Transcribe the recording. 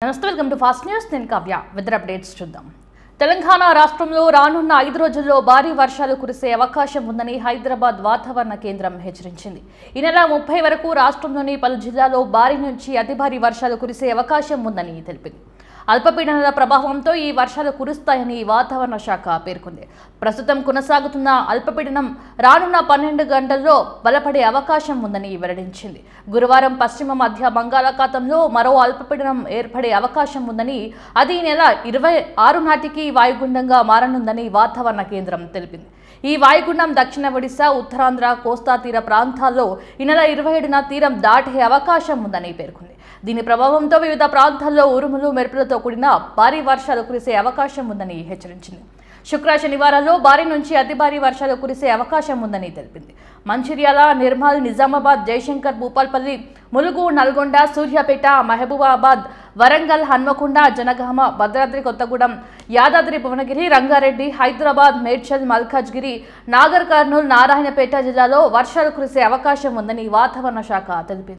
నమస్తే, welcome to fast news. నేను Kavya. Weather updates చూద్దాం. తెలంగాణ రాష్ట్రంలో రానున్న 5 రోజుల్లో భారీ వర్షాలు కురిసే అవకాశం ఉందని హైదరాబాద్ వాతావరణ కేంద్రం హెచ్చరించింది. ఈ నెల 30 వరకు రాష్ట్రంలోని పలు జిల్లాల్లో భారీ నుంచి అతి భారీ వర్షాలు కురిసే అవకాశం ఉందని తెలిపింది. అల్పపీడనాల ప్రభావంతో ఈ వర్షాలు కురుస్తాయని వాతావరణ శాఖ పేర్కొంది. ప్రస్తుతం కొనసాగుతున్న అల్పపీడనం రానున్న 12 గంటల్లో బలపడే అవకాశం ఉందని వెల్లడించింది. గురువారం పశ్చిమ మధ్య బంగాళాఖాతంలో మరో అల్పపీడనం ఏర్పడే అవకాశం ఉందని, అది ఈ నెల 26 నాటికి వాయుగుండంగా మారనుందని వాతావరణ కేంద్రం తెలిపింది. ఈ వాయుగుండం దక్షిణ ఒడిశా, ఉత్తరాంధ్ర, కోస్తా తీర ప్రాంతాల్లో ఈ నెల 27న తీరం దాటే అవకాశం ఉందని పేర్కొంది. దీని ప్రభావంతో వివిధ ప్రాంతాల్లో ఉరుములు, మెరుపులతో కూడిన భారీ వర్షాలు కురిసే అవకాశం ఉందని హెచ్చరించింది. శుక్ర, శనివారాల్లో భారీ నుంచి అతి భారీ వర్షాలు కురిసే అవకాశం ఉందని తెలిపింది. మంచిర్యాల, నిర్మల్, నిజామాబాద్, జయశంకర్, భూపాల్పల్లి, ములుగు, నల్గొండ, సూర్యాపేట, మహబూబాబాద్, వరంగల్, హన్మకొండ, జనగామ, భద్రాద్రి కొత్తగూడెం, యాదాద్రి భువనగిరి, రంగారెడ్డి, హైదరాబాద్, మేడ్చల్, మల్కాజ్గిరి, నాగర్ కర్నూల్, నారాయణపేట జిల్లాలో వర్షాలు కురిసే అవకాశం ఉందని వాతావరణ శాఖ తెలిపింది.